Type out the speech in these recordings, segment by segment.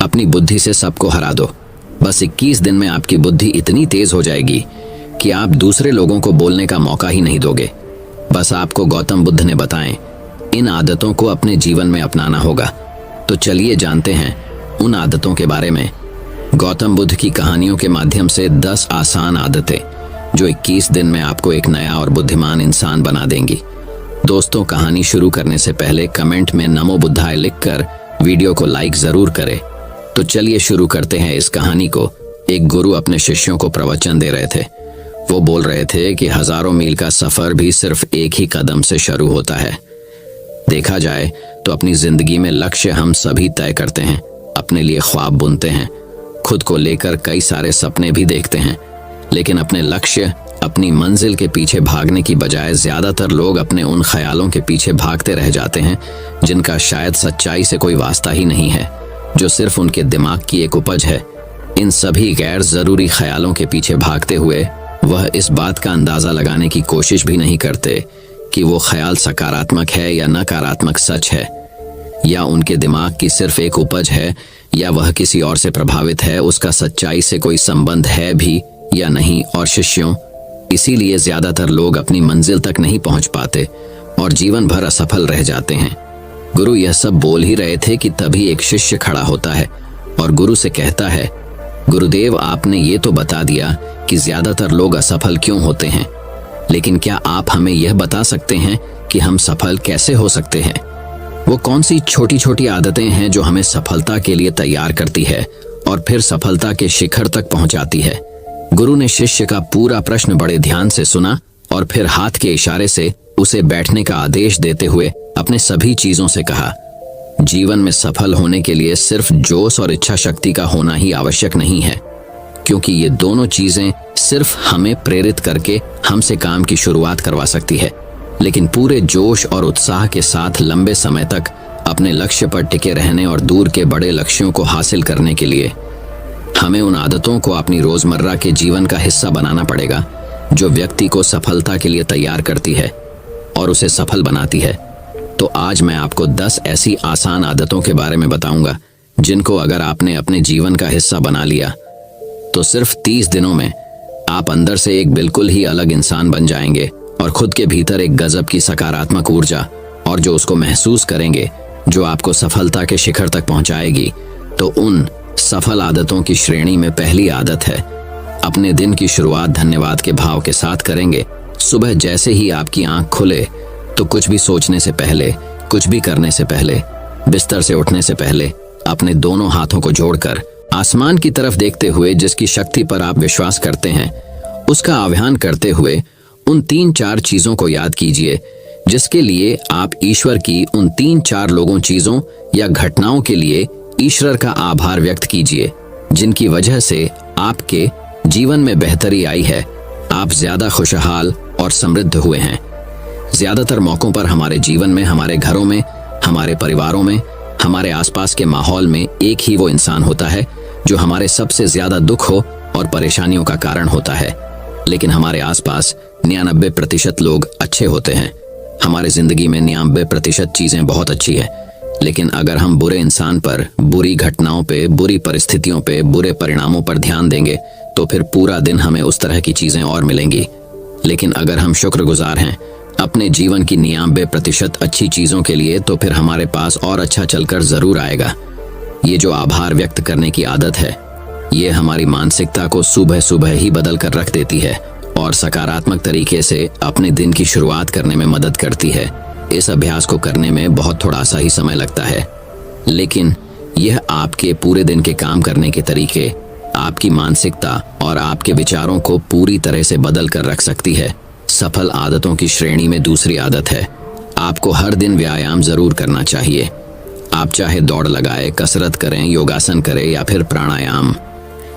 अपनी बुद्धि से सबको हरा दो। बस 21 दिन में आपकी बुद्धि इतनी तेज हो जाएगी कि आप दूसरे लोगों को बोलने का मौका ही नहीं दोगे। बस आपको गौतम बुद्ध ने बताएं, इन आदतों को अपने जीवन में अपनाना होगा। तो चलिए जानते हैं उन आदतों के बारे में। गौतम बुद्ध की कहानियों के माध्यम से 10 आसान आदतें जो 21 दिन में आपको एक नया और बुद्धिमान इंसान बना देंगी। दोस्तों, कहानी शुरू करने से पहले कमेंट में नमो बुद्धाय लिखकर वीडियो को लाइक जरूर करें। तो चलिए शुरू करते हैं इस कहानी को। एक गुरु अपने शिष्यों को प्रवचन दे रहे थे। वो बोल रहे थे कि हजारों मील का सफर भी सिर्फ एक ही कदम से शुरू होता है। देखा जाए तो अपनी जिंदगी में लक्ष्य हम सभी तय करते हैं, अपने लिए ख्वाब बुनते हैं, खुद को लेकर कई सारे सपने भी देखते हैं, लेकिन अपने लक्ष्य, अपनी मंजिल के पीछे भागने की बजाय ज्यादातर लोग अपने उन ख्यालों के पीछे भागते रह जाते हैं जिनका शायद सच्चाई से कोई वास्ता ही नहीं है, जो सिर्फ उनके दिमाग की एक उपज है। इन सभी गैर जरूरी ख्यालों के पीछे भागते हुए वह इस बात का अंदाजा लगाने की कोशिश भी नहीं करते कि वो ख्याल सकारात्मक है या नकारात्मक सच है, या उनके दिमाग की सिर्फ एक उपज है, या वह किसी और से प्रभावित है, उसका सच्चाई से कोई संबंध है भी या नहीं। और शिष्यों, इसीलिए ज्यादातर लोग अपनी मंजिल तक नहीं पहुंच पाते और जीवन भर असफल रह जाते हैं। गुरु यह सब बोल ही रहे थे कि तभी एक शिष्य खड़ा होता है और गुरु से कहता है, गुरुदेव, आपने ये तो बता दिया कि ज्यादातर लोग असफल क्यों होते हैं, लेकिन क्या आप हमें यह बता सकते हैं कि हम सफल कैसे हो सकते हैं? वो कौन सी छोटी छोटी आदतें हैं जो हमें सफलता के लिए तैयार करती है और फिर सफलता के शिखर तक पहुंचाती है? गुरु ने शिष्य का पूरा प्रश्न बड़े ध्यान से सुना और फिर हाथ के इशारे से उसे बैठने का आदेश देते हुए अपने सभी चीजों से कहा, जीवन में सफल होने के लिए सिर्फ जोश और इच्छा शक्ति का होना ही आवश्यक नहीं है, क्योंकि ये दोनों चीजें सिर्फ हमें प्रेरित करके हमसे काम की शुरुआत करवा सकती है, लेकिन पूरे जोश और उत्साह के साथ लंबे समय तक अपने लक्ष्य पर टिके रहने और दूर के बड़े लक्ष्यों को हासिल करने के लिए हमें उन आदतों को अपनी रोजमर्रा के जीवन का हिस्सा बनाना पड़ेगा जो व्यक्ति को सफलता के लिए तैयार करती है और उसे सफल बनाती है। तो आज मैं आपको 10 ऐसी आसान आदतों के बारे में बताऊंगा जिनको अगर आपने अपने जीवन का हिस्सा बना लिया तो सिर्फ 30 दिनों में आप अंदर से एक बिल्कुल ही अलग इंसान बन जाएंगे और खुद के भीतर एक गजब की सकारात्मक ऊर्जा और जो उसको महसूस करेंगे, जो आपको सफलता के शिखर तक पहुंचाएगी। तो उन सफल आदतों की श्रेणी में पहली आदत है, अपने दिन की शुरुआत धन्यवाद के भाव के साथ करेंगे। सुबह जैसे ही आपकी आंख खुले तो कुछ भी सोचने से पहले, कुछ भी करने से पहले, बिस्तर से उठने से पहले अपने दोनों हाथों को जोड़कर आसमान की तरफ देखते हुए जिसकी शक्ति पर आप विश्वास करते हैं, उसका आह्वान करते हुए उन 3-4 चीजों को याद कीजिए जिसके लिए आप ईश्वर की उन 3-4 लोगों, चीजों या घटनाओं के लिए ईश्वर का आभार व्यक्त कीजिए जिनकी वजह से आपके जीवन में बेहतरी आई है, आप ज्यादा खुशहाल और समृद्ध हुए हैं। ज्यादातर मौकों पर हमारे जीवन में, हमारे घरों में, हमारे परिवारों में, हमारे आसपास के माहौल में एक ही वो इंसान होता है जो हमारे सबसे ज्यादा दुख हो और परेशानियों का कारण होता है, लेकिन हमारे आसपास 99% लोग अच्छे होते हैं। हमारे जिंदगी में 99% चीजें बहुत अच्छी है, लेकिन अगर हम बुरे इंसान पर, बुरी घटनाओं पे, बुरी परिस्थितियों पे, बुरे परिणामों पर ध्यान देंगे तो फिर पूरा दिन हमें उस तरह की चीजें और मिलेंगी। लेकिन अगर हम शुक्रगुजार हैं अपने जीवन की 99% अच्छी चीजों के लिए, तो फिर हमारे पास और अच्छा चलकर जरूर आएगा। ये जो आभार व्यक्त करने की आदत है, ये हमारी मानसिकता को सुबह सुबह ही बदल कर रख देती है और सकारात्मक तरीके से अपने दिन की शुरुआत करने में मदद करती है। इस अभ्यास को करने में बहुत थोड़ा सा ही समय लगता है, लेकिन यह आपके पूरे दिन के काम करने के तरीके, आपकी मानसिकता और आपके विचारों को पूरी तरह से बदल कर रख सकती है। सफल आदतों की श्रेणी में दूसरी आदत है, आपको हर दिन व्यायाम जरूर करना चाहिए। आप चाहे दौड़ लगाए, कसरत करें, योगासन करें या फिर प्राणायाम,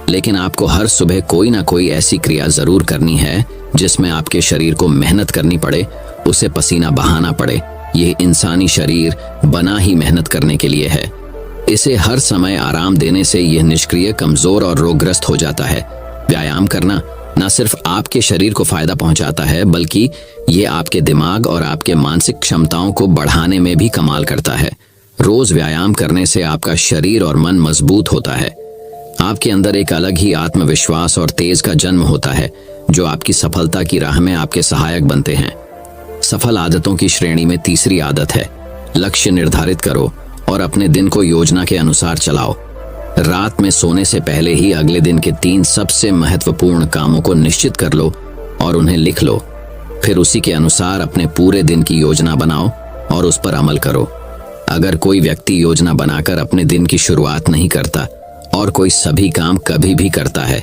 लेकिन आपको हर सुबह कोई ना कोई ऐसी क्रिया जरूर करनी है जिसमें आपके शरीर को मेहनत करनी पड़े, उसे पसीना बहाना पड़े। यह इंसानी शरीर बना ही मेहनत करने के लिए है। इसे हर समय आराम देने से यह निष्क्रिय, कमजोर और रोगग्रस्त हो जाता है। व्यायाम करना न सिर्फ आपके शरीर को फायदा पहुंचाता है, बल्कि ये आपके दिमाग और आपके मानसिक क्षमताओं को बढ़ाने में भी कमाल करता है। रोज व्यायाम करने से आपका शरीर और मन मजबूत होता है। आपके अंदर एक अलग ही आत्मविश्वास और तेज का जन्म होता है जो आपकी सफलता की राह में आपके सहायक बनते हैं। सफल आदतों की श्रेणी में तीसरी आदत है, लक्ष्य निर्धारित करो और अपने दिन को योजना के अनुसार चलाओ। रात में सोने से पहले ही अगले दिन के 3 सबसे महत्वपूर्ण कामों को निश्चित कर लो और उन्हें लिख लो। फिर उसी के अनुसार अपने पूरे दिन की योजना बनाओ और उस पर अमल करो। अगर कोई व्यक्ति योजना बनाकर अपने दिन की शुरुआत नहीं करता और कोई सभी काम कभी भी करता है,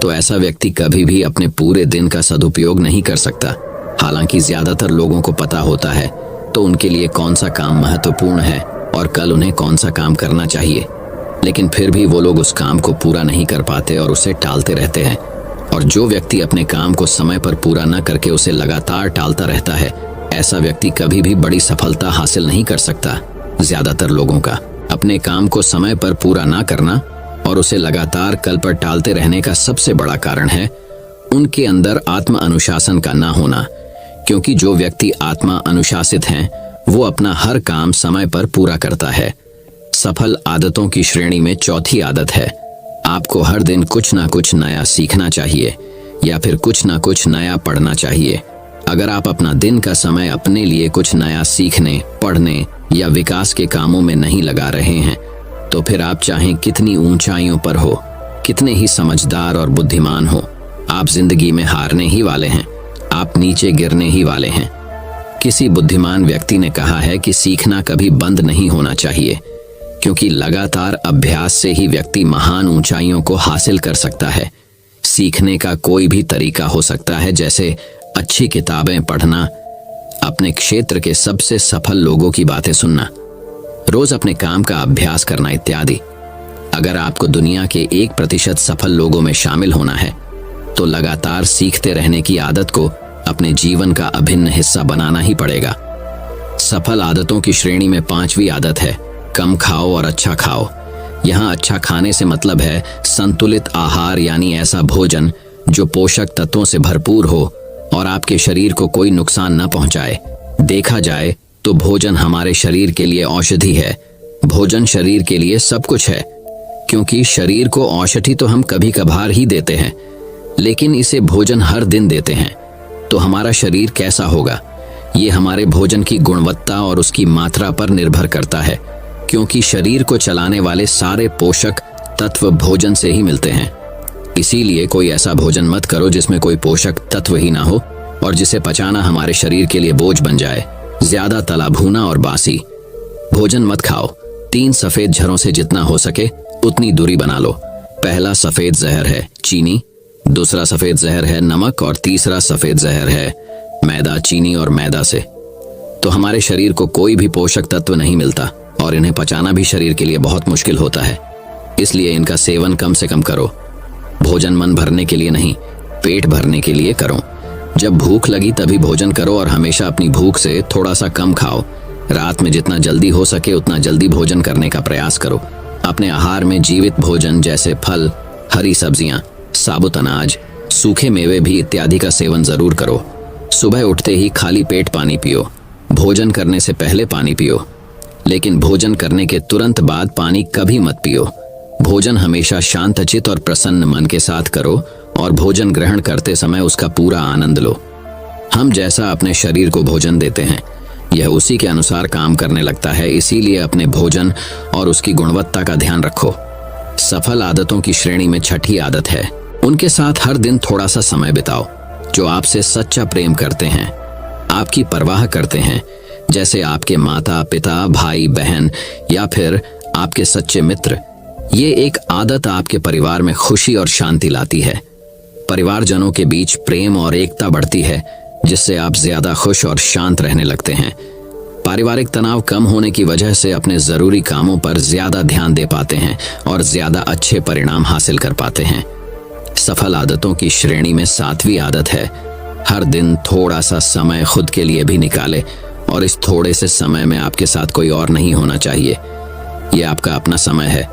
तो ऐसा व्यक्ति कभी भी अपने पूरे दिन का सदुपयोग नहीं कर सकता। हालांकि ज्यादातर लोगों को पता होता है तो उनके लिए कौन सा काम महत्वपूर्ण है और कल उन्हें कौन सा काम करना चाहिए, लेकिन फिर भी वो लोग उस काम को पूरा नहीं कर पाते और उसे टालते रहते हैं। और जो व्यक्ति अपने काम को समय पर पूरा न करके उसे लगातार टालता रहता है, ऐसा व्यक्ति कभी भी बड़ी सफलता हासिल नहीं कर सकता। ज्यादातर लोगों का अपने काम को समय पर पूरा ना करना और उसे लगातार कल पर टालते रहने का सबसे बड़ा कारण है उनके अंदर आत्म अनुशासन का ना होना। क्योंकि जो व्यक्ति आत्मा अनुशासित हैं, वो अपना हर काम समय पर पूरा करता है। सफल आदतों की श्रेणी में चौथी आदत है, आपको हर दिन कुछ ना कुछ नया सीखना चाहिए या फिर कुछ ना कुछ नया पढ़ना चाहिए। अगर आप अपना दिन का समय अपने लिए कुछ नया सीखने, पढ़ने या विकास के कामों में नहीं लगा रहे हैं, तो फिर आप चाहें कितनी ऊंचाइयों पर हो, कितने ही समझदार और बुद्धिमान हो, आप जिंदगी में हारने ही वाले हैं। आप नीचे गिरने ही वाले हैं। किसी बुद्धिमान व्यक्ति ने कहा है कि सीखना कभी बंद नहीं होना चाहिए, क्योंकि लगातार अभ्यास से ही व्यक्ति महान ऊंचाइयों को हासिल कर सकता है। सीखने का कोई भी तरीका हो सकता है, जैसे अच्छी किताबें पढ़ना, अपने क्षेत्र के सबसे सफल लोगों की बातें सुनना, रोज अपने काम का अभ्यास करना इत्यादि। अगर आपको दुनिया के 1% सफल लोगों में शामिल होना है, तो लगातार सीखते रहने की आदत को अपने जीवन का अभिन्न हिस्सा बनाना ही पड़ेगा। सफल आदतों की श्रेणी में 5वीं आदत है, कम खाओ और अच्छा खाओ। यहाँ अच्छा खाने से मतलब है संतुलित आहार, यानी ऐसा भोजन जो पोषक तत्वों से भरपूर हो और आपके शरीर को कोई नुकसान न पहुंचाए। देखा जाए तो भोजन हमारे शरीर के लिए औषधि है। भोजन शरीर के लिए सब कुछ है, क्योंकि शरीर को औषधि तो हम कभी कभार ही देते हैं, लेकिन इसे भोजन हर दिन देते हैं, तो हमारा शरीर कैसा होगा, ये हमारे भोजन की गुणवत्ता और उसकी मात्रा पर निर्भर करता है। क्योंकि शरीर को चलाने वाले सारे पोषक तत्व भोजन से ही मिलते हैं। इसीलिए कोई ऐसा भोजन मत करो जिसमें कोई पोषक तत्व ही ना हो और जिसे पचाना हमारे शरीर के लिए बोझ बन जाए। ज्यादा तला भुना और बासी भोजन मत खाओ। 3 सफेद झरों से जितना हो सके उतनी दूरी बना लो। पहला सफेद जहर है चीनी, दूसरा सफेद जहर है नमक और तीसरा सफेद जहर है मैदा। चीनी और मैदा से तो हमारे शरीर को कोई भी पोषक तत्व नहीं मिलता और इन्हें पचाना भी शरीर के लिए बहुत मुश्किल होता है। इसलिए इनका सेवन कम से कम करो। भोजन मन भरने के लिए नहीं, पेट भरने के लिए करो। जब भूख लगी तभी भोजन करो और हमेशा अपनी भूख से थोड़ा सा कम खाओ। रात में जितना जल्दी हो सके उतना जल्दी भोजन करने का प्रयास करो। अपने आहार में जीवित भोजन जैसे फल, हरी सब्जियां, साबुत अनाज, सूखे मेवे भी इत्यादि का सेवन जरूर करो। सुबह उठते ही खाली पेट पानी पियो। भोजन करने से पहले पानी पियो, लेकिन भोजन करने के तुरंत बाद पानी कभी मत पियो। भोजन हमेशा शांतचित और प्रसन्न मन के साथ करो और भोजन ग्रहण करते समय उसका पूरा आनंद लो। हम जैसा अपने शरीर को भोजन देते हैं, यह उसी के अनुसार काम करने लगता है। इसीलिए अपने भोजन और उसकी गुणवत्ता का ध्यान रखो। सफल आदतों की श्रेणी में 6ठी आदत है, उनके साथ हर दिन थोड़ा सा समय बिताओ जो आपसे सच्चा प्रेम करते हैं, आपकी परवाह करते हैं, जैसे आपके माता पिता, भाई बहन या फिर आपके सच्चे मित्र। ये एक आदत आपके परिवार में खुशी और शांति लाती है। परिवारजनों के बीच प्रेम और एकता बढ़ती है, जिससे आप ज्यादा खुश और शांत रहने लगते हैं। पारिवारिक तनाव कम होने की वजह से अपने जरूरी कामों पर ज्यादा ध्यान दे पाते हैं और ज्यादा अच्छे परिणाम हासिल कर पाते हैं। सफल आदतों की श्रेणी में 7वीं आदत है, हर दिन थोड़ा सा समय खुद के लिए भी निकाले और इस थोड़े से समय में आपके साथ कोई और नहीं होना चाहिए। ये आपका अपना समय है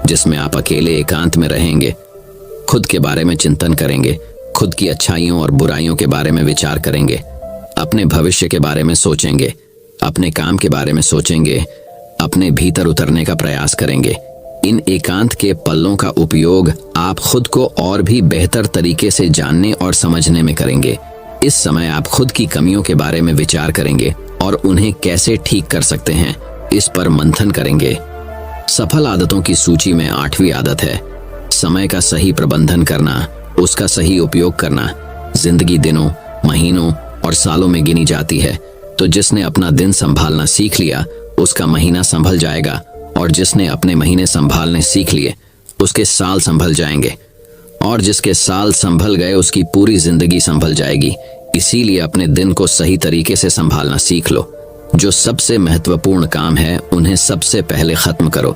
जिसमें आप अकेले एकांत में रहेंगे, खुद के बारे में चिंतन करेंगे, खुद की अच्छाइयों और बुराइयों के बारे में विचार करेंगे, अपने भविष्य के बारे में सोचेंगे, अपने काम के बारे में सोचेंगे अपने भीतर उतरने का प्रयास करेंगे। इन एकांत के पलों का उपयोग आप खुद को और भी बेहतर तरीके से जानने और समझने में करेंगे। इस समय आप खुद की कमियों के बारे में विचार करेंगे और उन्हें कैसे ठीक कर सकते हैं, इस पर मंथन करेंगे। सफल आदतों की सूची में 8वीं आदत है समय का सही प्रबंधन करना, उसका सही उपयोग करना। जिंदगी दिनों, महीनों और सालों में गिनी जाती है, तो जिसने अपना दिन संभालना सीख लिया उसका महीना संभल जाएगा, और जिसने अपने महीने संभालने सीख लिए उसके साल संभल जाएंगे, और जिसके साल संभल गए उसकी पूरी जिंदगी संभल जाएगी। इसीलिए अपने दिन को सही तरीके से संभालना सीख लो। जो सबसे महत्वपूर्ण काम है उन्हें सबसे पहले खत्म करो।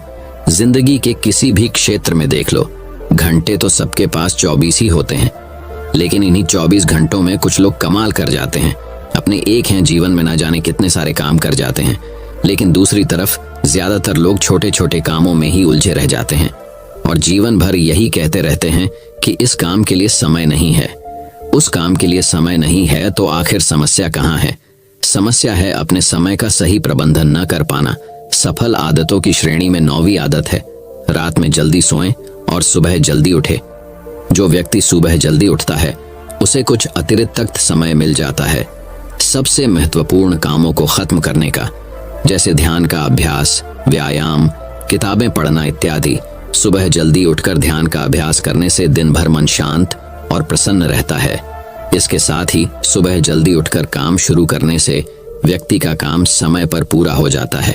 जिंदगी के किसी भी क्षेत्र में देख लो, घंटे तो सबके पास 24 ही होते हैं, लेकिन इन्हीं 24 घंटों में कुछ लोग कमाल कर जाते हैं। अपने एक हैं जीवन में ना जाने कितने सारे काम कर जाते हैं, लेकिन दूसरी तरफ ज्यादातर लोग छोटे छोटे कामों में ही उलझे रह जाते हैं और जीवन भर यही कहते रहते हैं कि इस काम के लिए समय नहीं है, उस काम के लिए समय नहीं है। तो आखिर समस्या कहाँ है? समस्या है अपने समय का सही प्रबंधन न कर पाना। सफल आदतों की श्रेणी में 9वीं आदत है रात में जल्दी सोएं और सुबह जल्दी उठे। जो व्यक्ति सुबह जल्दी उठता है उसे कुछ अतिरिक्त समय मिल जाता है सबसे महत्वपूर्ण कामों को खत्म करने का, जैसे ध्यान का अभ्यास, व्यायाम, किताबें पढ़ना इत्यादि। सुबह जल्दी उठकर ध्यान का अभ्यास करने से दिन भर मन शांत और प्रसन्न रहता है। इसके साथ ही सुबह जल्दी उठकर काम शुरू करने से व्यक्ति का काम समय पर पूरा हो जाता है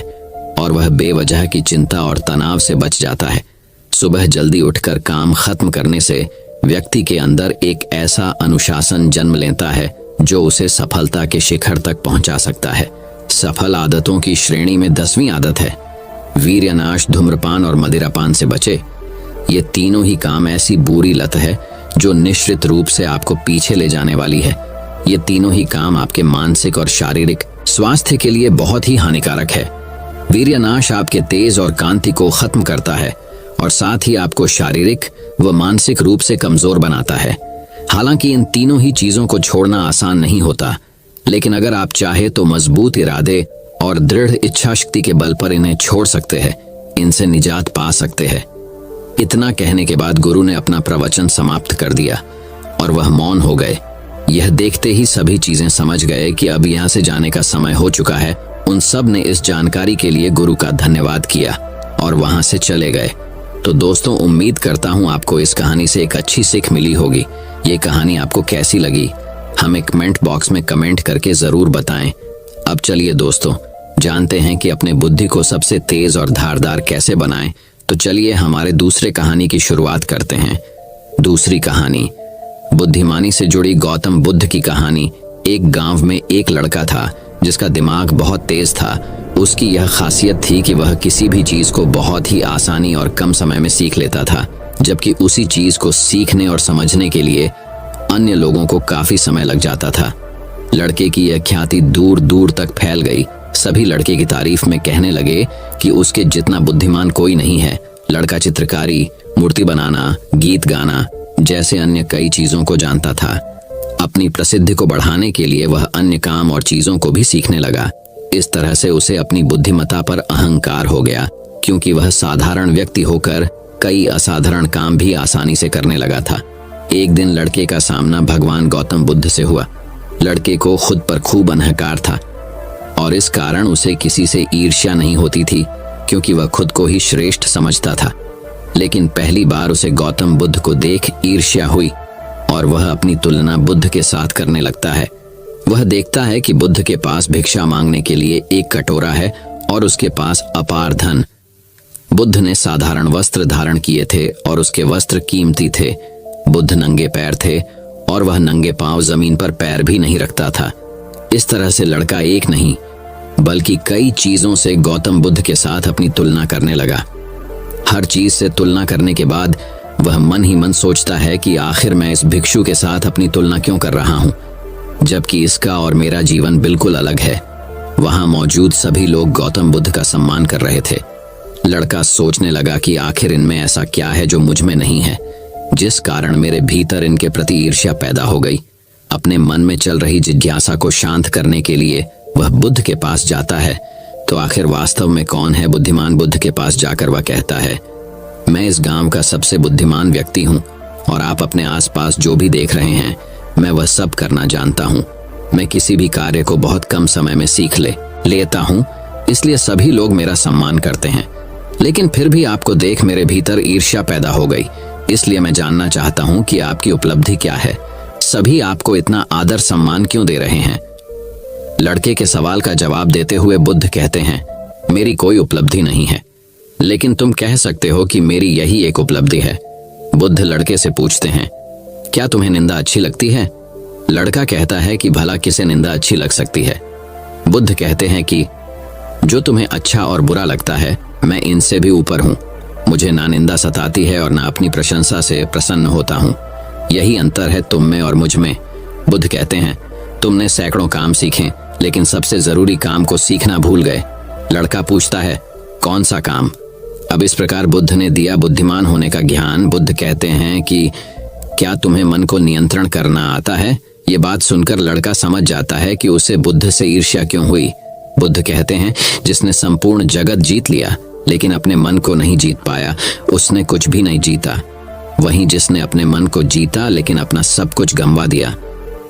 और वह बेवजह की चिंता और तनाव से बच जाता है। सुबह जल्दी उठकर काम खत्म करने से व्यक्ति के अंदर एक ऐसा अनुशासन जन्म लेता है जो उसे सफलता के शिखर तक पहुंचा सकता है। सफल आदतों की श्रेणी में 10वीं आदत है वीर्यनाश, धूम्रपान और मदिरापान से बचे। ये तीनों ही काम ऐसी बुरी लत है जो निश्चित रूप से आपको पीछे ले जाने वाली है। ये तीनों ही काम आपके मानसिक और शारीरिक स्वास्थ्य के लिए बहुत ही हानिकारक है। वीर्यनाश आपके तेज और कांति को खत्म करता है और साथ ही आपको शारीरिक व मानसिक रूप से कमजोर बनाता है। हालांकि इन तीनों ही चीजों को छोड़ना आसान नहीं होता, लेकिन अगर आप चाहे तो मजबूत इरादे और दृढ़ इच्छा शक्ति के बल पर इन्हें छोड़ सकते हैं, इनसे निजात पा सकते हैं। इतना कहने के बाद गुरु ने अपना प्रवचन समाप्त कर दिया और वह मौन हो गए। यह देखते ही सभी चीजें समझ गए कि अब यहाँ से जाने का समय हो चुका है। उन सब ने इस जानकारी के लिए गुरु का धन्यवाद किया और वहां से चले गए। तो दोस्तों, उम्मीद करता हूं आपको इस कहानी से एक अच्छी सीख मिली होगी। ये कहानी आपको कैसी लगी हमें कमेंट बॉक्स में कमेंट करके जरूर बताएं। अब चलिए दोस्तों, जानते हैं कि अपने बुद्धि को सबसे तेज और धारदार कैसे बनाएं। तो चलिए हमारे दूसरे कहानी की शुरुआत करते हैं। दूसरी कहानी बुद्धिमानी से जुड़ी गौतम बुद्ध की कहानी। एक गांव में एक लड़का था जिसका दिमाग बहुत तेज था। उसकी यह खासियत थी कि वह किसी भी चीज को बहुत ही आसानी और कम समय में सीख लेता था, जबकि उसी चीज को सीखने और समझने के लिए अन्य लोगों को काफी समय लग जाता था। लड़के की यह ख्याति दूर दूर तक फैल गई। सभी लड़के की तारीफ में कहने लगे कि उसके जितना बुद्धिमान कोई नहीं है। लड़का चित्रकारी, मूर्ति बनाना, गीत गाना जैसे अन्य कई चीजों को जानता था। अपनी प्रसिद्धि को बढ़ाने के लिए वह अन्य काम और चीजों को भी सीखने लगा। इस तरह से उसे अपनी बुद्धिमत्ता पर अहंकार हो गया, क्योंकि वह साधारण व्यक्ति होकर कई असाधारण काम भी आसानी से करने लगा था। एक दिन लड़के का सामना भगवान गौतम बुद्ध से हुआ। लड़के को खुद पर खूब अहंकार था और इस कारण उसे किसी से ईर्ष्या नहीं होती थी, क्योंकि वह खुद को ही श्रेष्ठ समझता था। लेकिन पहली बार उसे गौतम बुद्ध को देख ईर्ष्या हुई और वह अपनी तुलना बुद्ध के साथ करने लगता है। वह देखता है कि बुद्ध के पास भिक्षा मांगने के लिए एक कटोरा है और उसके पास अपार धन। बुद्ध ने साधारण वस्त्र धारण किए थे और उसके वस्त्र कीमती थे। बुद्ध नंगे पैर थे और वह नंगे पांव जमीन पर पैर भी नहीं रखता था। इस तरह से लड़का एक नहीं बल्कि कई चीजों से गौतम बुद्ध के साथ अपनी तुलना करने लगा। हर चीज से तुलना करने के बाद वह मन ही मन सोचता है कि आखिर मैं इस भिक्षु के साथ अपनी तुलना क्यों कर रहा हूं, जबकि इसका और मेरा जीवन बिल्कुल अलग है। वहां मौजूद सभी लोग गौतम बुद्ध का सम्मान कर रहे थे। लड़का सोचने लगा कि आखिर इनमें ऐसा क्या है जो मुझ में नहीं है, जिस कारण मेरे भीतर इनके प्रति ईर्ष्या पैदा हो गई। अपने मन में चल रही जिज्ञासा को शांत करने के लिए वह बुद्ध के पास जाता है। तो आखिर वास्तव में कौन है बुद्धिमान? बुद्ध के पास जाकर वह कहता है, मैं इस गांव का सबसे बुद्धिमान व्यक्ति हूँ और आप अपने आसपास जो भी देख रहे हैं मैं वह सब करना जानता हूँ। मैं किसी भी कार्य को बहुत कम समय में सीख लेता हूँ, इसलिए सभी लोग मेरा सम्मान करते हैं। लेकिन फिर भी आपको देख मेरे भीतर ईर्ष्या पैदा हो गई, इसलिए मैं जानना चाहता हूँ कि आपकी उपलब्धि क्या है। सभी आपको इतना आदर सम्मान क्यों दे रहे हैं? लड़के के सवाल का जवाब देते हुए बुद्ध कहते हैं, मेरी कोई उपलब्धि नहीं है, लेकिन तुम कह सकते हो कि मेरी यही एक उपलब्धि है। बुद्ध लड़के से पूछते हैं, क्या तुम्हें निंदा अच्छी लगती है? लड़का कहता है कि भला किसे निंदा अच्छी लग सकती है? बुद्ध कहते हैं कि जो तुम्हें अच्छा और बुरा लगता है मैं इनसे भी ऊपर हूँ। मुझे ना निंदा सताती है और ना अपनी प्रशंसा से प्रसन्न होता हूँ। यही अंतर है तुम में और मुझ में। बुद्ध कहते हैं, तुमने सैकड़ों काम सीखे लेकिन सबसे जरूरी काम को सीखना भूल गए। लड़का पूछता है, कौन सा काम? अब इस प्रकार बुद्ध ने दिया बुद्धिमान होने का ज्ञान। बुद्ध कहते हैं कि क्या तुम्हें मन को नियंत्रण करना आता है? ये बात सुनकर लड़का समझ जाता है कि उसे बुद्ध से ईर्ष्या क्यों हुई। बुद्ध कहते हैं, जिसने संपूर्ण जगत जीत लिया लेकिन अपने मन को नहीं जीत पाया उसने कुछ भी नहीं जीता। वहीं जिसने अपने मन को जीता लेकिन अपना सब कुछ गंवा दिया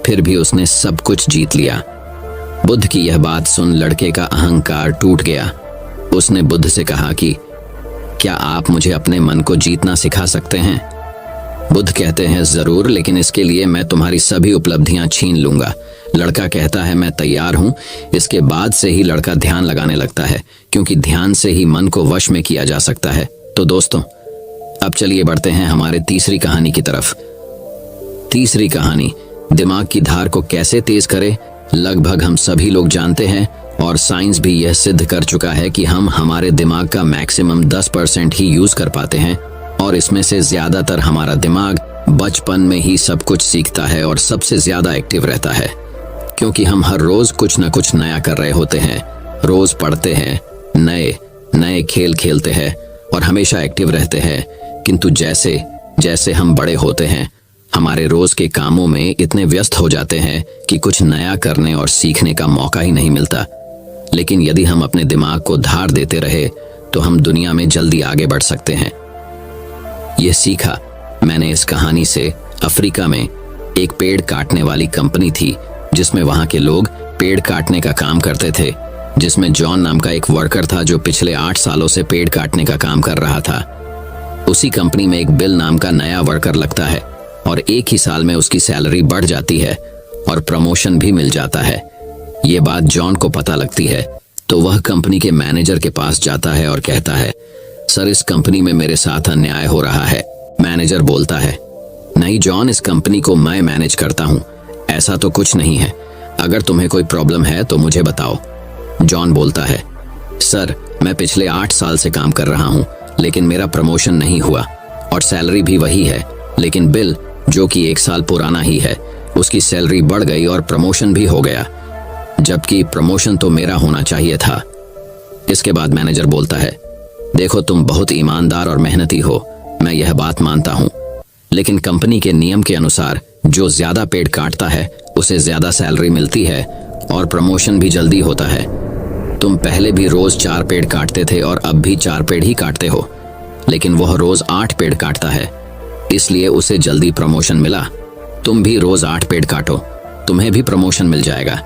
फिर भी उसने सब कुछ जीत लिया। बुद्ध की यह बात सुन लड़के का अहंकार टूट गया। उसने बुद्ध से कहा कि क्या आप मुझे अपने मन को जीतना सिखा सकते हैं? बुद्ध कहते हैं, जरूर, लेकिन इसके लिए मैं तुम्हारी सभी उपलब्धियां छीन लूंगा। लड़का कहता है, मैं तैयार हूं। इसके बाद से ही लड़का ध्यान लगाने लगता है, क्योंकि ध्यान से ही मन को वश में किया जा सकता है। तो दोस्तों, अब चलिए बढ़ते हैं हमारे तीसरी कहानी की तरफ। तीसरी कहानी, दिमाग की धार को कैसे तेज करें। लगभग हम सभी लोग जानते हैं और साइंस भी यह सिद्ध कर चुका है कि हम हमारे दिमाग का मैक्सिमम 10% ही यूज कर पाते हैं और इसमें से ज्यादातर हमारा दिमाग बचपन में ही सब कुछ सीखता है और सबसे ज्यादा एक्टिव रहता है, क्योंकि हम हर रोज कुछ न कुछ नया कर रहे होते हैं। रोज पढ़ते हैं, नए नए खेल खेलते हैं और हमेशा एक्टिव रहते हैं। किंतु जैसे जैसे हम बड़े होते हैं हमारे रोज के कामों में इतने व्यस्त हो जाते हैं कि कुछ नया करने और सीखने का मौका ही नहीं मिलता। लेकिन यदि हम अपने दिमाग को धार देते रहे तो हम दुनिया में जल्दी आगे बढ़ सकते हैं। यह सीखा मैंने इस कहानी से। अफ्रीका में एक पेड़ काटने वाली कंपनी थी जिसमें वहां के लोग पेड़ काटने का काम करते थे, जिसमें जॉन नाम का एक वर्कर था जो पिछले 8 सालों से पेड़ काटने का काम कर रहा था। उसी कंपनी में एक बिल नाम का नया वर्कर लगता है और एक ही साल में उसकी सैलरी बढ़ जाती है और प्रमोशन भी मिल जाता है। ये बात जॉन को पता लगती है तो वह कंपनी के मैनेजर के पास जाता है और कहता है, सर, इस कंपनी में मेरे साथ अन्याय हो रहा है। मैनेजर बोलता है, नहीं जॉन, इस कंपनी को मैं मैनेज करता हूँ, ऐसा तो कुछ नहीं है। अगर तुम्हें कोई प्रॉब्लम है तो मुझे बताओ। जॉन बोलता है, सर, मैं पिछले 8 साल से काम कर रहा हूँ लेकिन मेरा प्रमोशन नहीं हुआ और सैलरी भी वही है, लेकिन बिल जो कि 1 साल पुराना ही है उसकी सैलरी बढ़ गई और प्रमोशन भी हो गया, जबकि प्रमोशन तो मेरा होना चाहिए था। इसके बाद मैनेजर बोलता है, देखो तुम बहुत ईमानदार और मेहनती हो, मैं यह बात मानता हूँ, लेकिन कंपनी के नियम के अनुसार जो ज्यादा पेड़ काटता है उसे ज्यादा सैलरी मिलती है और प्रमोशन भी जल्दी होता है। तुम पहले भी रोज 4 पेड़ काटते थे और अब भी 4 पेड़ ही काटते हो, लेकिन वह रोज 8 पेड़ काटता है, इसलिए उसे जल्दी प्रमोशन मिला। तुम भी रोज 8 पेड़ काटो, तुम्हें भी प्रमोशन मिल जाएगा।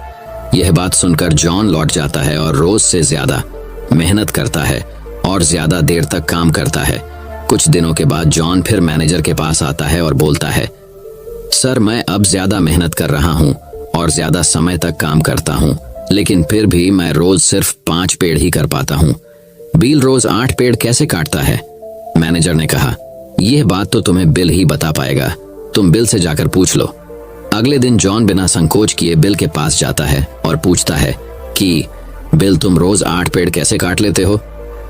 यह बात सुनकर जॉन लौट जाता है और रोज से ज्यादा मेहनत करता है और ज्यादा देर तक काम करता है। कुछ दिनों के बाद जॉन फिर मैनेजर के पास आता है और बोलता है, सर, मैं अब ज्यादा मेहनत कर रहा हूँ और ज्यादा समय तक काम करता हूँ, लेकिन फिर भी मैं रोज सिर्फ 5 पेड़ ही कर पाता हूँ। बिल रोज 8 पेड़ कैसे काटता है? मैनेजर ने कहा, यह बात तो तुम्हें बिल ही बता पाएगा, तुम बिल से जाकर पूछ लो। अगले दिन जॉन बिना संकोच किए बिल के पास जाता है और पूछता है कि बिल, तुम रोज 8 पेड़ कैसे काट लेते हो?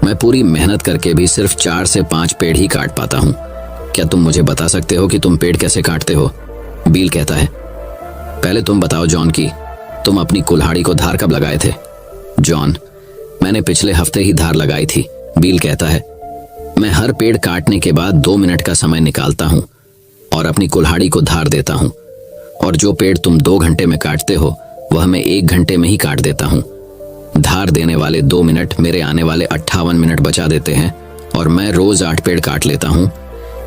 मैं पूरी मेहनत करके भी सिर्फ 4 से 5 पेड़ ही काट पाता हूँ। क्या तुम मुझे बता सकते हो कि तुम पेड़ कैसे काटते हो? बिल कहता है, पहले तुम बताओ जॉन की तुम अपनी कुल्हाड़ी को धार कब लगाए थे? जॉन, मैंने पिछले हफ्ते ही धार लगाई थी। बिल कहता है, मैं हर पेड़ काटने के बाद 2 मिनट का समय निकालता हूँ और अपनी कुल्हाड़ी को धार देता हूँ, और जो पेड़ तुम 2 घंटे में काटते हो वह मैं 1 घंटे में ही काट देता हूँ। धार देने वाले 2 मिनट मेरे आने वाले 58 मिनट बचा देते हैं और मैं रोज 8 पेड़ काट लेता हूँ।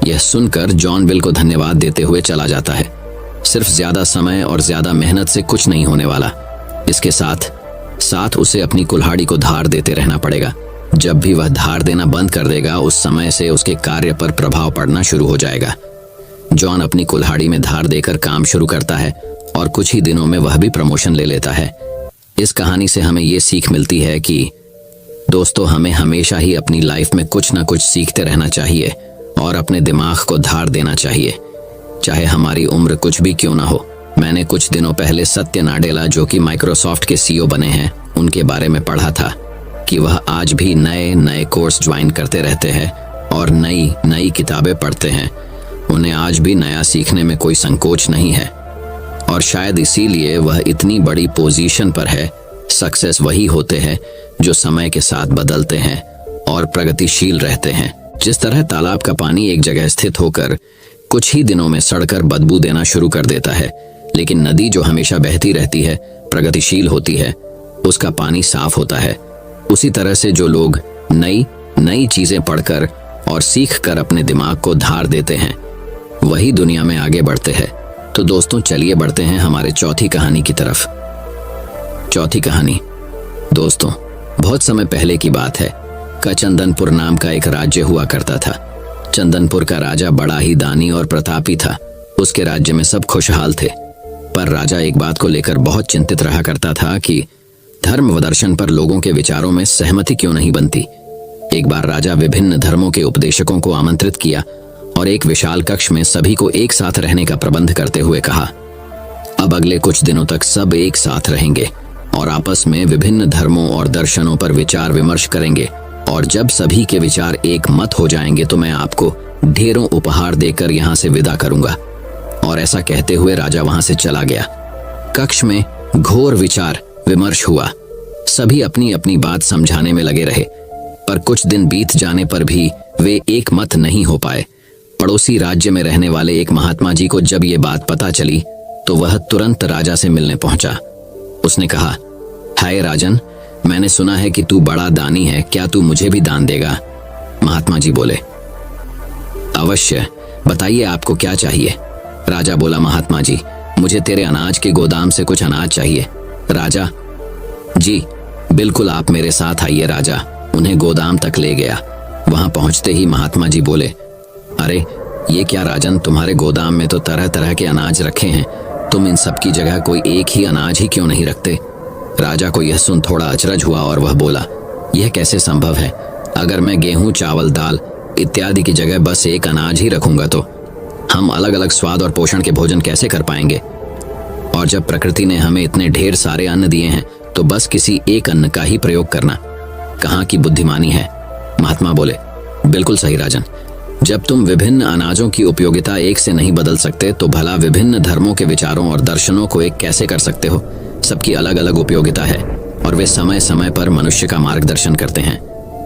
यह सुनकर जॉन बिल को धन्यवाद देते हुए चला जाता है। सिर्फ ज्यादा समय और ज्यादा मेहनत से कुछ नहीं होने वाला, इसके साथ साथ उसे अपनी कुल्हाड़ी को धार देते रहना पड़ेगा। जब भी वह धार देना बंद कर देगा, उस समय से उसके कार्य पर प्रभाव पड़ना शुरू हो जाएगा। जॉन अपनी कुल्हाड़ी में धार देकर काम शुरू करता है और कुछ ही दिनों में वह भी प्रमोशन ले लेता है। इस कहानी से हमें ये सीख मिलती है कि दोस्तों, हमें हमेशा ही अपनी लाइफ में कुछ ना कुछ सीखते रहना चाहिए और अपने दिमाग को धार देना चाहिए, चाहे हमारी उम्र कुछ भी क्यों ना हो। मैंने कुछ दिनों पहले सत्य नाडेला, जो कि माइक्रोसॉफ्ट के सीईओ बने हैं, उनके बारे में पढ़ा था कि वह आज भी नए नए कोर्स ज्वाइन करते रहते हैं और नई नई किताबें पढ़ते हैं। उन्हें आज भी नया सीखने में कोई संकोच नहीं है और शायद इसीलिए वह इतनी बड़ी पोजीशन पर है। सक्सेस वही होते हैं जो समय के साथ बदलते हैं और प्रगतिशील रहते हैं। जिस तरह तालाब का पानी एक जगह स्थित होकर कुछ ही दिनों में सड़कर बदबू देना शुरू कर देता है, लेकिन नदी जो हमेशा बहती रहती है, प्रगतिशील होती है, उसका पानी साफ होता है। उसी तरह से जो लोग नई नई चीजें पढ़कर और सीख कर अपने दिमाग को धार देते हैं, वही दुनिया में आगे बढ़ते हैं। तो दोस्तों, चलिए बढ़ते हैं हमारे चौथी कहानी की तरफ। चौथी कहानी। दोस्तों, बहुत समय पहले की बात है का चंदनपुर नाम का एक राज्य हुआ करता था। चंदनपुर का राजा बड़ा ही दानी और प्रतापी था। उसके राज्य में सब खुशहाल थे, पर राजा एक बात को लेकर बहुत चिंतित रहा करता था कि धर्म व दर्शन पर लोगों के विचारों में सहमति क्यों नहीं बनती। एक बार राजा विभिन्न धर्मों के उपदेशकों को आमंत्रित किया और एक विशाल कक्ष में सभी को एक साथ रहने का प्रबंध करते हुए कहा, अब अगले कुछ दिनों तक सब एक साथ रहेंगे और आपस में विभिन्न धर्मों और दर्शनों पर विचार विमर्श करेंगे, और जब सभी के विचार एक मत हो जाएंगे तो मैं आपको ढेरों उपहार देकर यहाँ से विदा करूंगा। और ऐसा कहते हुए राजा वहां से चला गया। कक्ष में घोर विचार विमर्श हुआ। सभी अपनी अपनी बात समझाने में लगे रहे, पर कुछ दिन बीत जाने पर भी वे एक मत नहीं हो पाए। पड़ोसी राज्य में रहने वाले एक महात्मा जी को जब ये बात पता चली तो वह तुरंत राजा से मिलने पहुंचा। उसने कहा, हाय राजन, मैंने सुना है कि तू बड़ा दानी है, क्या तू मुझे भी दान देगा? महात्मा जी बोले, अवश्य, बताइए आपको क्या चाहिए? राजा बोला, महात्मा जी, मुझे तेरे अनाज के गोदाम से कुछ अनाज चाहिए। राजा, जी बिल्कुल, आप मेरे साथ आइए। राजा उन्हें गोदाम तक ले गया। वहां पहुंचते ही महात्मा जी बोले, अरे ये क्या राजन, तुम्हारे गोदाम में तो तरह तरह के अनाज रखे हैं, तुम इन सब की जगह कोई एक ही अनाज ही क्यों नहीं रखते? राजा को यह सुन थोड़ा अचरज हुआ और वह बोला, यह कैसे संभव है? अगर मैं गेहूं, चावल, दाल इत्यादि की जगह बस एक अनाज ही रखूंगा तो हम अलग अलग स्वाद और पोषण के भोजन कैसे कर पाएंगे? और जब प्रकृति ने हमें इतने ढेर सारे अन्न दिए हैं तो बस किसी एक अन्न का ही प्रयोग करना कहाँ की बुद्धिमानी है? महात्मा बोले, बिल्कुल सही राजन, जब तुम विभिन्न अनाजों की उपयोगिता एक से नहीं बदल सकते तो भला विभिन्न धर्मों के विचारों और दर्शनों को एक कैसे कर सकते हो? सबकी अलग अलग उपयोगिता है और वे समय समय पर मनुष्य का मार्गदर्शन करते हैं।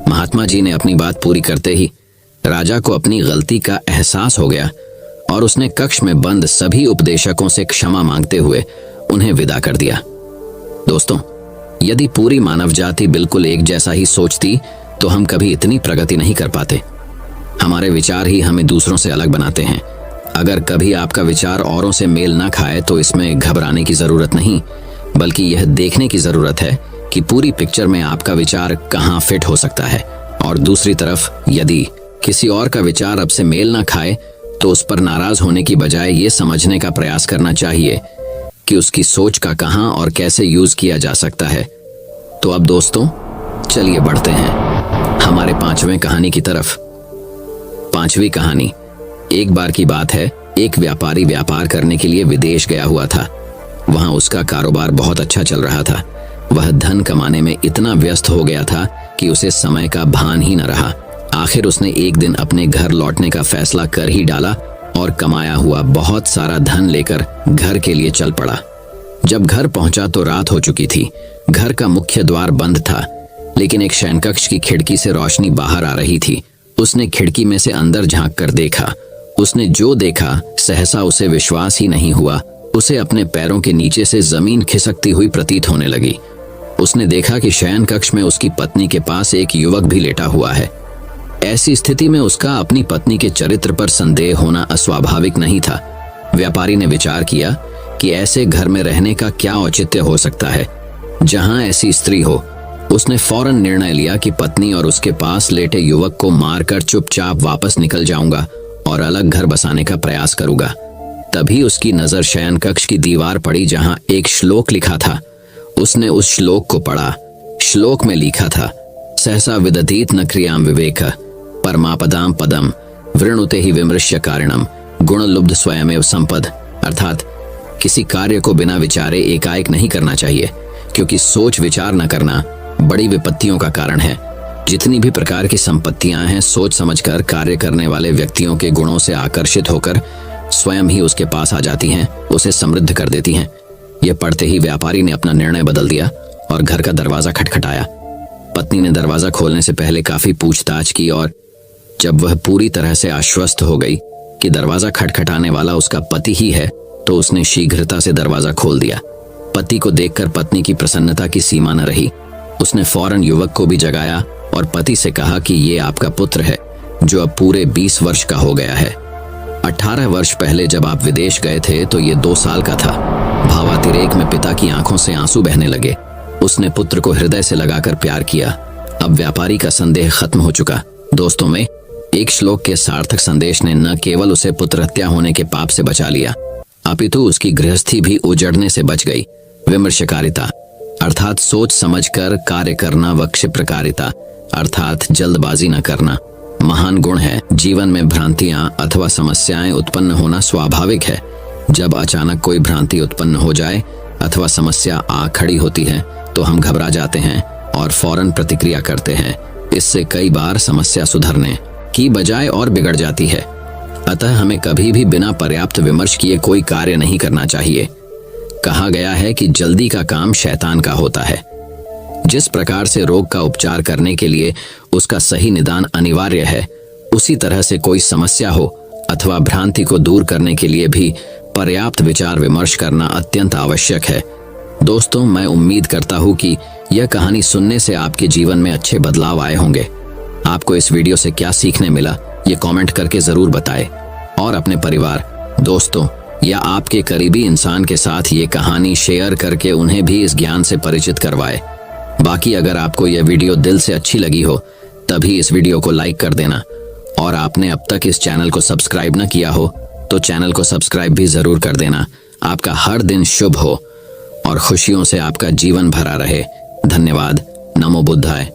महात्मा जी ने अपनी बात पूरी करते ही राजा को अपनी गलती का एहसास हो गया और उसने कक्ष में बंद सभी उपदेशकों से क्षमा मांगते हुए उन्हें विदा कर दिया। दोस्तों, यदि पूरी मानव जाति बिल्कुल एक जैसा ही सोचती तो हम कभी इतनी प्रगति नहीं कर पाते। हमारे विचार ही हमें दूसरों से अलग बनाते हैं। अगर कभी आपका विचार औरों से मेल ना खाए तो इसमें घबराने की जरूरत नहीं, बल्कि यह देखने की जरूरत है कि पूरी पिक्चर में आपका विचार कहाँ फिट हो सकता है। और दूसरी तरफ यदि किसी और का विचार आपसे मेल ना खाए तो उस पर नाराज होने की बजाय ये समझने का प्रयास करना चाहिए कि उसकी सोच का कहाँ और कैसे यूज किया जा सकता है। तो अब दोस्तों, चलिए बढ़ते हैं हमारे 5वें कहानी की तरफ। 5वीं कहानी। एक बार की बात है, एक व्यापारी व्यापार करने के लिए विदेश गया हुआ था। वहां उसका कारोबार बहुत अच्छा चल रहा था। वह धन कमाने में इतना व्यस्त हो गया था कि उसे समय का भान ही न रहा। आखिर उसने एक दिन अपने घर लौटने का फैसला कर ही डाला और कमाया हुआ बहुत सारा धन लेकर घर के लिए चल पड़ा। जब घर पहुंचा तो रात हो चुकी थी। घर का मुख्य द्वार बंद था, लेकिन एक शयनकक्ष की खिड़की से रोशनी बाहर आ रही थी। उसने खिड़की में से अंदर झांक कर देखा। उसने जो देखा सहसा उसे विश्वास ही नहीं हुआ। उसे अपने पैरों के नीचे से जमीन खिसकती हुई प्रतीत होने लगी। उसने देखा कि शयन कक्ष में उसकी पत्नी के पास एक युवक भी लेटा हुआ है। ऐसी स्थिति में उसका अपनी पत्नी के चरित्र पर संदेह होना अस्वाभाविक नहीं था। व्यापारी ने विचार किया कि ऐसे घर में रहने का क्या औचित्य हो सकता है जहां ऐसी स्त्री हो। उसने फौरन निर्णय लिया कि पत्नी और उसके पास लेटे युवक को मारकर चुपचाप वापस निकल जाऊंगा और अलग घर बसाने का प्रयास करूंगा। तभी उसकी नजर शयन कक्ष की दीवार पड़ी जहां एक श्लोक लिखा था। उसने उस श्लोक को पढ़ा। श्लोक में लिखा था, सहसा विदधीत न क्रियाम विवेक परमापदाम पदम वृणुते ही विमृश्य कारणम गुण लुब्ध स्वयमेव संपद। अर्थात किसी कार्य को बिना विचारे एकाएक नहीं करना चाहिए, क्योंकि सोच विचार न करना बड़ी विपत्तियों का कारण है। जितनी भी प्रकार की संपत्तियां हैं, सोच समझकर कार्य करने वाले व्यक्तियों के गुणों से आकर्षित होकर स्वयं ही उसके पास आ जाती हैं, उसे समृद्ध कर देती हैं। यह पढ़ते ही व्यापारी ने अपना निर्णय बदल दिया और घर का दरवाजा खटखटाया। पत्नी ने दरवाजा खोलने से पहले काफी पूछताछ की और जब वह पूरी तरह से आश्वस्त हो गई कि दरवाजा खटखटाने वाला उसका पति ही है, तो उसने शीघ्रता से दरवाजा खोल दिया। पति को देखकर पत्नी की प्रसन्नता की सीमा न रही। उसने फौरन युवक को भी जगाया और पति से कहा कि ये आपका पुत्र है, जो अब पूरे 20 वर्ष का हो गया है। 18 वर्ष पहले जब आप विदेश गए थे तो ये 2 साल का था। भावातिरेक में पिता की आंखों से आंसू बहने लगे। उसने पुत्र को हृदय से लगाकर प्यार किया। अब व्यापारी का संदेह खत्म हो चुका। दोस्तों में एक श्लोक के सार्थक संदेश ने न केवल उसे पुत्र हत्या होने के पाप से बचा लिया, अपितु उसकी गृहस्थी भी उजड़ने से बच गई। विमर्शकारिता अर्थात सोच समझकर कार्य करना व क्षिप्रकारिता अर्थात जल्दबाजी न करना महान गुण है। जीवन में भ्रांतियां अथवा समस्याएं उत्पन्न होना स्वाभाविक है। जब अचानक कोई भ्रांति उत्पन्न हो जाए अथवा समस्या आ खड़ी होती है तो हम घबरा जाते हैं और फौरन प्रतिक्रिया करते हैं। इससे कई बार समस्या सुधरने की बजाय और बिगड़ जाती है। अतः हमें कभी भी बिना पर्याप्त विमर्श किए कोई कार्य नहीं करना चाहिए। कहा गया है कि जल्दी का काम शैतान का होता है। जिस प्रकार से रोग का उपचार करने के लिए उसका सही निदान अनिवार्य है, उसी तरह से कोई समस्या हो अथवा भ्रांति को दूर करने के लिए भी पर्याप्त विचार विमर्श करना अत्यंत आवश्यक है। दोस्तों, मैं उम्मीद करता हूँ कि यह कहानी सुनने से आपके जीवन में अच्छे बदलाव आए होंगे। आपको इस वीडियो से क्या सीखने मिला, ये कमेंट करके जरूर बताएं और अपने परिवार, दोस्तों या आपके करीबी इंसान के साथ ये कहानी शेयर करके उन्हें भी इस ज्ञान से परिचित करवाएं। बाकी अगर आपको यह वीडियो दिल से अच्छी लगी हो तभी इस वीडियो को लाइक कर देना, और आपने अब तक इस चैनल को सब्सक्राइब न किया हो तो चैनल को सब्सक्राइब भी जरूर कर देना। आपका हर दिन शुभ हो और खुशियों से आपका जीवन भरा रहे। धन्यवाद। नमो बुद्धाय।